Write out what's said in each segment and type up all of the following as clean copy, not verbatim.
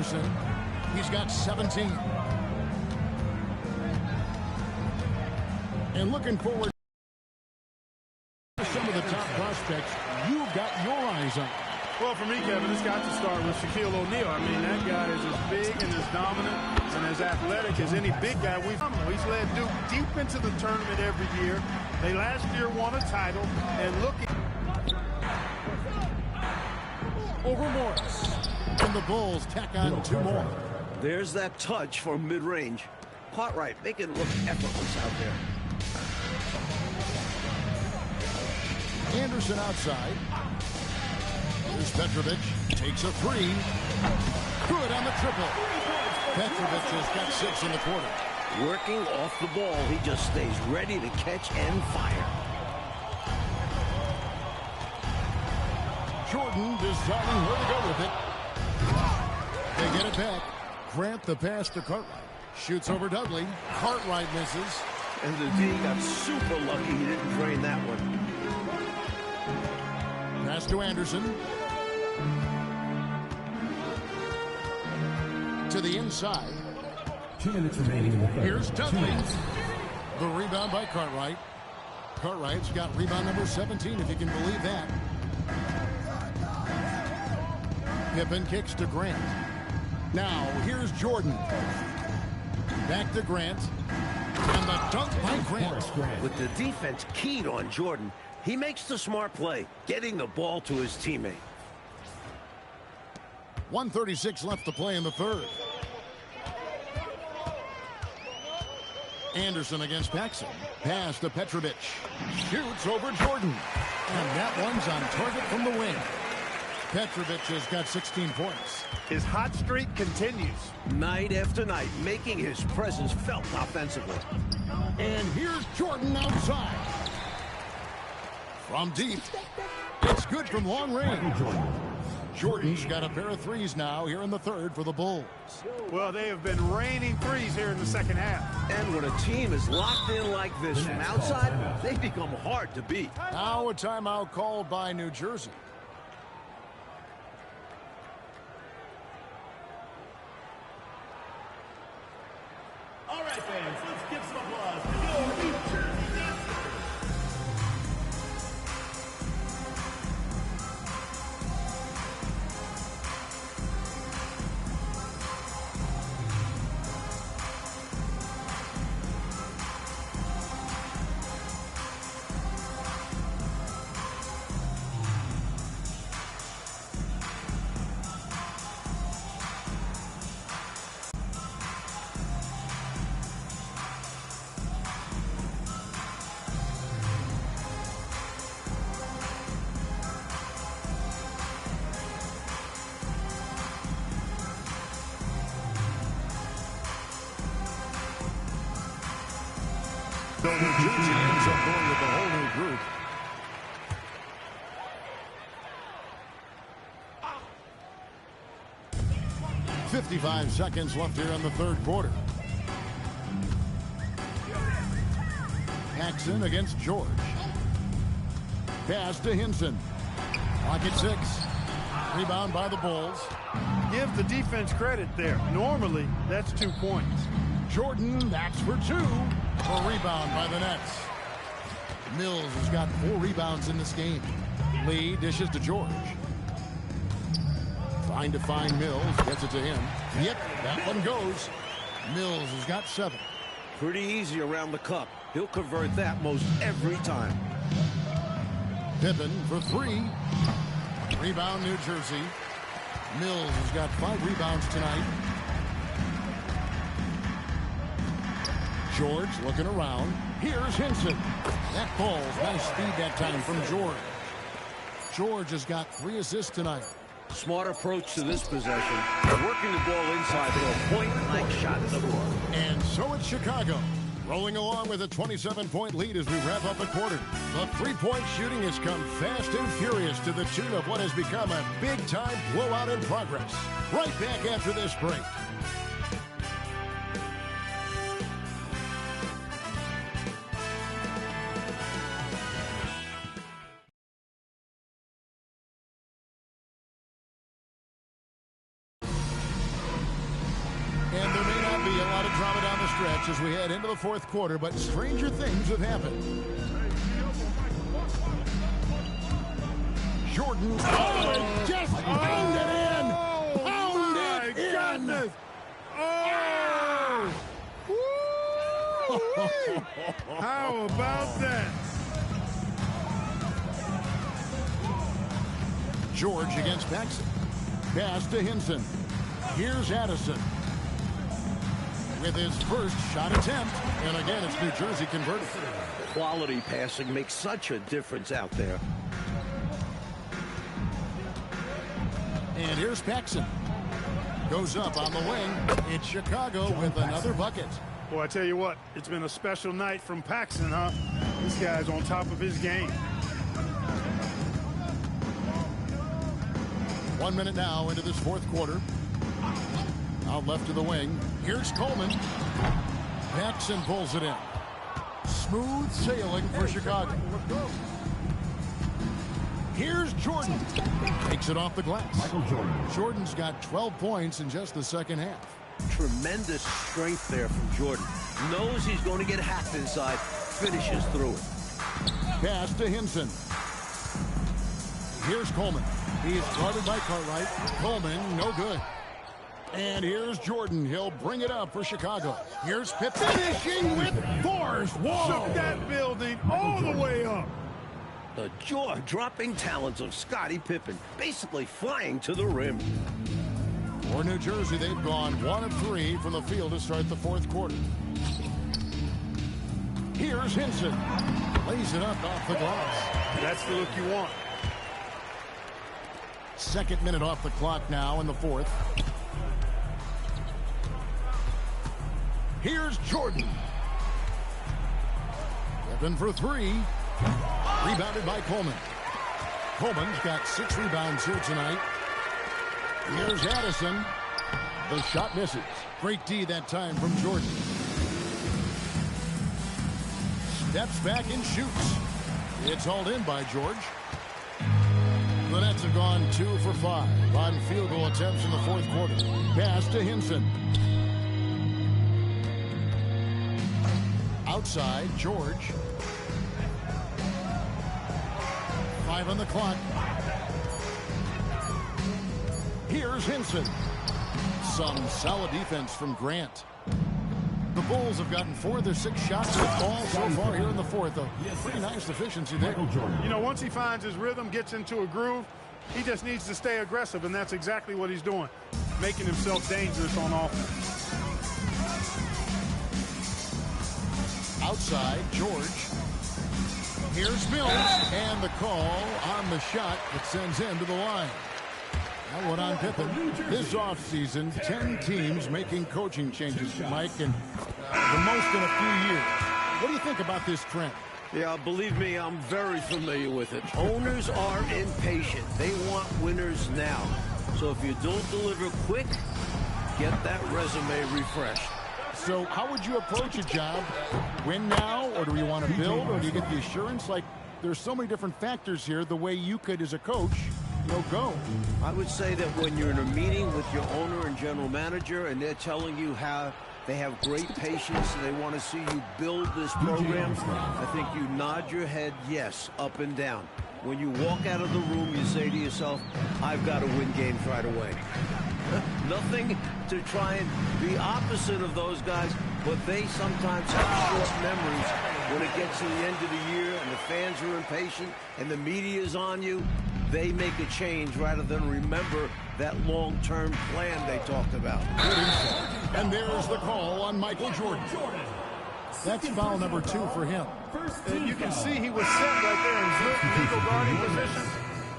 Anderson. He's got 17. And looking forward to some of the top prospects you've got your eyes on. Well, for me, Kevin, it's got to start with Shaquille O'Neal. I mean, that guy is as big and as dominant and as athletic as any big guy we've known. He's led Duke deep into the tournament every year. They last year won a title, and looking over Morris. And the Bulls tack on 2 more. There's that touch from mid-range. Cartwright making it look effortless out there. Anderson outside. Here's Petrovic. Takes a 3. Good on the triple. Petrovic has got 6 in the quarter. Working off the ball, he just stays ready to catch and fire. Jordan deciding where to go with it. They get it back. Grant the pass to Cartwright. Shoots over Dudley. Cartwright misses. And the D got super lucky he didn't drain that one. Pass to Anderson. To the inside. 2 minutes remaining in the third. Here's Dudley. The rebound by Cartwright. Cartwright's got rebound number 17, if you can believe that. Pippen kicks to Grant. Now, here's Jordan. Back to Grant. And the dunk by Grant. With the defense keyed on Jordan, he makes the smart play, getting the ball to his teammate. 1:36 left to play in the third. Anderson against Paxson. Pass to Petrovic. Shoots over Jordan. And that one's on target from the wing. Petrovic has got 16 points. his hot streak continues. Night after night, making his presence felt offensively. And here's Jordan outside. From deep. It's good from long range. Jordan's got a pair of threes now here in the third for the Bulls. Well, they have been raining threes here in the second half. And when a team is locked in like this from outside, they become hard to beat. Now a timeout called by New Jersey. All right, fans, let's give some applause to your New Jersey Nets. So New Jersey ends up going with the whole new group. .55 seconds left here in the third quarter. Paxson against George. Pass to Hinson. Clock at 6. Rebound by the Bulls. Give the defense credit there. Normally, that's 2 points. Jordan, that's for 2. A rebound by the Nets. Mills has got 4 rebounds in this game. Lee dishes to George. Trying to find Mills. Gets it to him. Yep, that one goes. Mills has got 7. Pretty easy around the cup. He'll convert that most every time. Pippen for 3. Rebound New Jersey. Mills has got 5 rebounds tonight. George looking around. Here's Hinson. That ball's nice speed that time from George. George has got 3 assists tonight. Smart approach to this possession. Working the ball inside for a point-blank shot in the floor. And so it's Chicago, rolling along with a 27-point lead as we wrap up the quarter. The three-point shooting has come fast and furious to the tune of what has become a big-time blowout in progress. Right back after this break. lot of drama down the stretch as we head into the fourth quarter, but stranger things have happened. Jordan, just pound it in! Pound it in! Oh! Woo! How about that? George against Paxson. Pass to Hinson. Here's Addison with his first shot attempt. And again, it's New Jersey converted. Quality passing makes such a difference out there. And here's Paxson. Goes up on the wing. It's Chicago with another bucket. Boy, I tell you what, it's been a special night from Paxson, huh? This guy's on top of his game. 1 minute now into this fourth quarter. Out left to the wing. Here's Coleman. Paxson pulls it in. Smooth sailing for Chicago. Here's Jordan. Takes it off the glass. Michael Jordan. Jordan's got 12 points in just the second half. Tremendous strength there from Jordan. Knows he's going to get hacked inside. Finishes through it. Pass to Hinson. Here's Coleman. He's guarded by Cartwright. Coleman, no good. And here's Jordan. He'll bring it up for Chicago. Here's Pippen finishing with force. Whoa! Shook that building all the way up. The jaw-dropping talents of Scottie Pippen, basically flying to the rim. For New Jersey, they've gone 1 of 3 from the field to start the fourth quarter. Here's Hinson. Lays it up off the glass. That's the look you want. Second minute off the clock now in the fourth. Here's Jordan. Pippen for 3. Rebounded by Coleman. Coleman's got 6 rebounds here tonight. Here's Addison. The shot misses. Great D that time from Jordan. Steps back and shoots. It's hauled in by George. The Nets have gone 2 for 5 on field goal attempts in the fourth quarter. Pass to Hinson. Outside, George. 5 on the clock. Here's Hinson. Some solid defense from Grant. The Bulls have gotten 4 of their 6 shots with ball so far here in the fourth. A pretty nice efficiency there. You know, once he finds his rhythm, gets into a groove, he just needs to stay aggressive, and that's exactly what he's doing, making himself dangerous on offense. Outside, George. Here's Mills, and the call on the shot that sends him to the line. Now what on Pippen? This offseason, 10 teams making coaching changes, Mike, and the most in a few years. What do you think about this trend? Yeah, believe me, I'm very familiar with it. Owners are impatient. They want winners now. So if you don't deliver quick, get that resume refreshed. So how would you approach a job? Win now, or do you want to build, or do you get the assurance? Like, there's so many different factors here, the way you could, as a coach, go. I would say that when you're in a meeting with your owner and general manager and they're telling you how they have great patience and they want to see you build this program, I think you nod your head yes, up and down. When you walk out of the room, you say to yourself, I've got to win games right away. Nothing to try and be opposite of those guys, but they sometimes have short memories when it gets to the end of the year and the fans are impatient and the media is on you. They make a change rather than remember that long-term plan they talked about. And there's the call on Michael Jordan. That's foul number 2 for him. And you can see he was set right there in legal guarding position.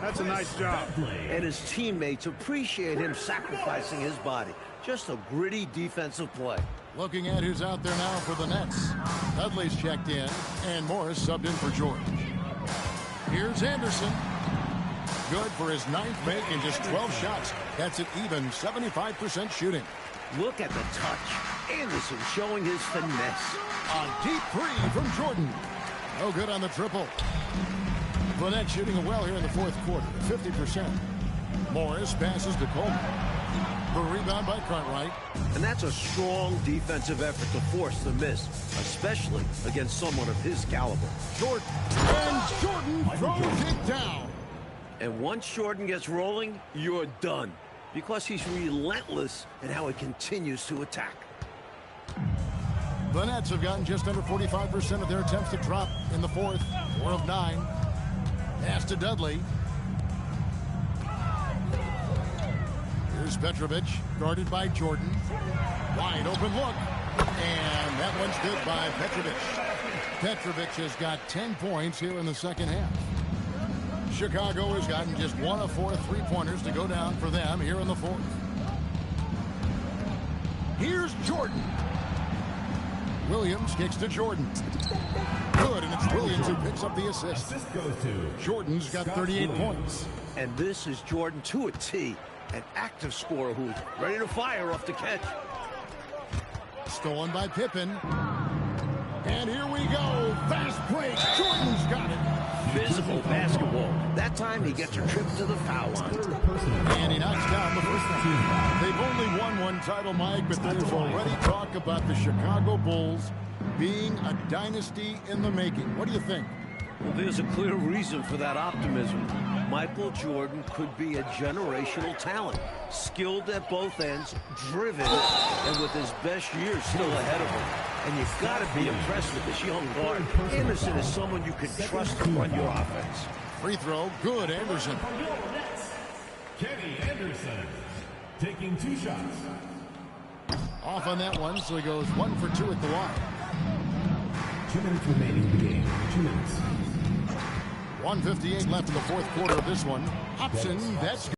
That's a nice job. And his teammates appreciate him sacrificing his body. Just a gritty defensive play. Looking at who's out there now for the Nets. Dudley's checked in, and Morris subbed in for George. Here's Anderson. Good for his 9th make and just 12 shots. That's an even 75% shooting. Look at the touch. Anderson showing his finesse. A deep 3 from Jordan. No good on the triple. The Nets shooting well here in the fourth quarter, 50%. Morris passes to Coleman. The rebound by Cartwright. And that's a strong defensive effort to force the miss, especially against someone of his caliber. Short. And Jordan throws it down. And once Jordan gets rolling, you're done. Because he's relentless in how he continues to attack. The Nets have gotten just under 45% of their attempts to drop in the fourth. 4 of 9. Pass to Dudley. Here's Petrovic, guarded by Jordan. Wide open look. And that one's good by Petrovic. Petrovic has got 10 points here in the second half. Chicago has gotten just 1 of 4 3-pointers to go down for them here in the fourth. Here's Jordan. Williams kicks to Jordan. Good, and it's Williams who picks up the assist. Jordan's got 38 points. And this is Jordan to a T, an active scorer who's ready to fire off the catch. Stolen by Pippen. And here we go. Fast break. Jordan's got it. Physical basketball. That time he gets a trip to the foul line. And he knocks down the first one. They've only won one title, Mike, but there's already talk about the Chicago Bulls being a dynasty in the making. What do you think? Well, there's a clear reason for that optimism. Michael Jordan could be a generational talent, skilled at both ends, driven, and with his best years still ahead of him. And you've got to be impressed with this young guard. Anderson is someone you can trust to run your offense. Free throw, good, Anderson. Kenny Anderson taking 2 shots. Off on that one, so he goes 1 for 2 at the line. 2 minutes remaining in the game. 2 minutes. 1:58 left in the fourth quarter of this one. Hobson, that's good.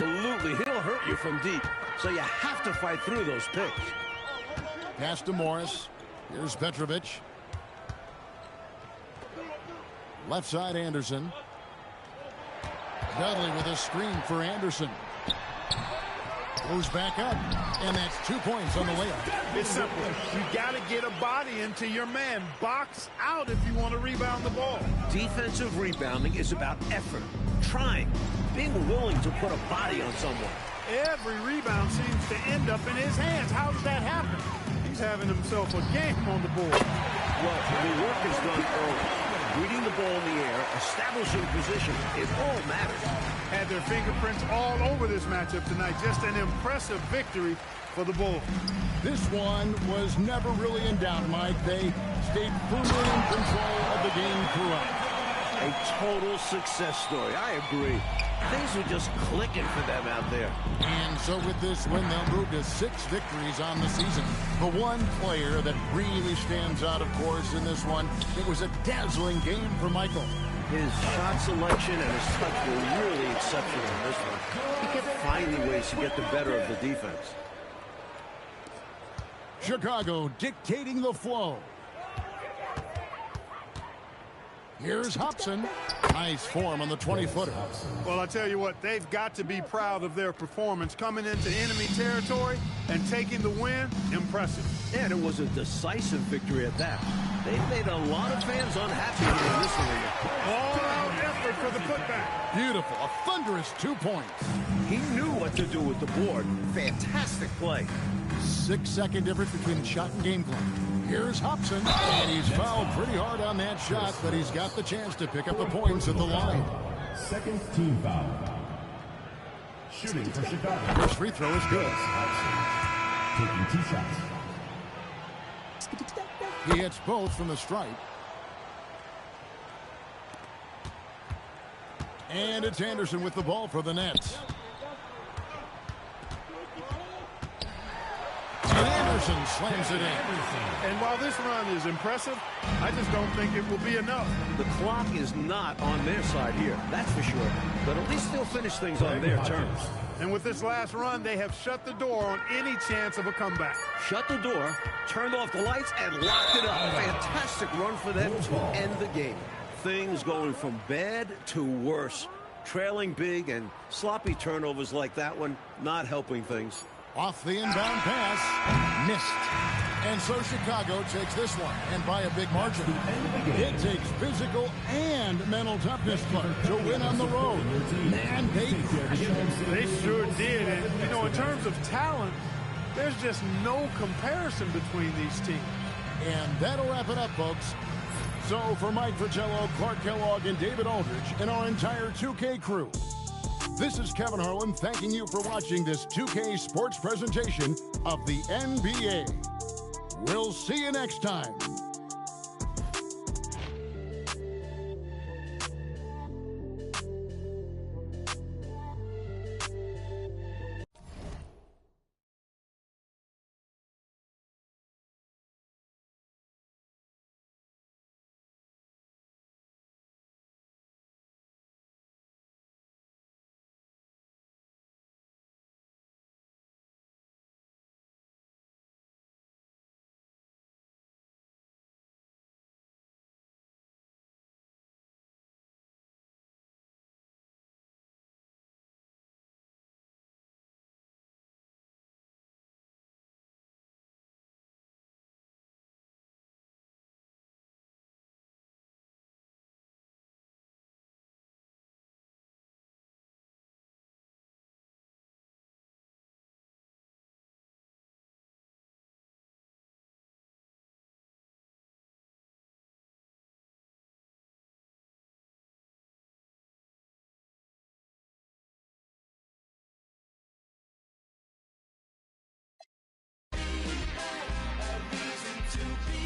Absolutely, he'll hurt you from deep, so you have to fight through those picks. Pass to Morris. Here's Petrovic. Left side, Anderson. Dudley with a screen for Anderson. Goes back up, and that's 2 points on the layup. It's simple. You got to get a body into your man. Box out if you want to rebound the ball. Defensive rebounding is about effort, trying, being willing to put a body on someone. Every rebound seems to end up in his hands. How does that happen? He's having himself a game on the board. Well, the work is done early. Reading the ball in the air, establishing position, it all matters. Had their fingerprints all over this matchup tonight. Just an impressive victory for the Bulls. This one was never really in doubt, Mike. They stayed firmly in control of the game throughout. A total success story. I agree. Things were just clicking for them out there. And so with this win, they'll move to 6 victories on the season. The one player that really stands out, of course, in this one, it was a dazzling game for Michael. His shot selection and his touch were really exceptional in this one. He kept finding ways to get the better of the defense. Chicago dictating the flow. Here's Hobson. Nice form on the 20-footer. Well, I tell you what, they've got to be proud of their performance. Coming into enemy territory and taking the win, impressive. And it was a decisive victory at that. They made a lot of fans unhappy here in this arena. All-out effort for the putback. Beautiful. A thunderous 2 points. He knew what to do with the board. Fantastic play. 6-second difference between shot and game clock. Here's Hobson, and he's fouled pretty hard on that shot, but he's got the chance to pick up the points at the line. Second team foul. Shooting for Chicago. First free throw is good. Taking 2 shots. He hits both from the stripe. And it's Anderson with the ball for the Nets. And Anderson slams it in. And while this run is impressive, I just don't think it will be enough. The clock is not on their side here, that's for sure. But at least they'll finish things on their terms. And with this last run, they have shut the door on any chance of a comeback. Shut the door, turned off the lights, and locked it up. Fantastic run for them to end the game. Things going from bad to worse. Trailing big and sloppy turnovers like that one, not helping things. Off the inbound pass, missed. And so Chicago takes this one, and by a big margin. It takes physical and mental toughness to win on the road. Man, they crushed it. They sure did. And, you know, in terms of talent, there's just no comparison between these teams. And that'll wrap it up, folks. So for Mike Fratello, Clark Kellogg, and David Aldridge, and our entire 2K crew, this is Kevin Harlan thanking you for watching this 2K Sports presentation of the NBA. We'll see you next time.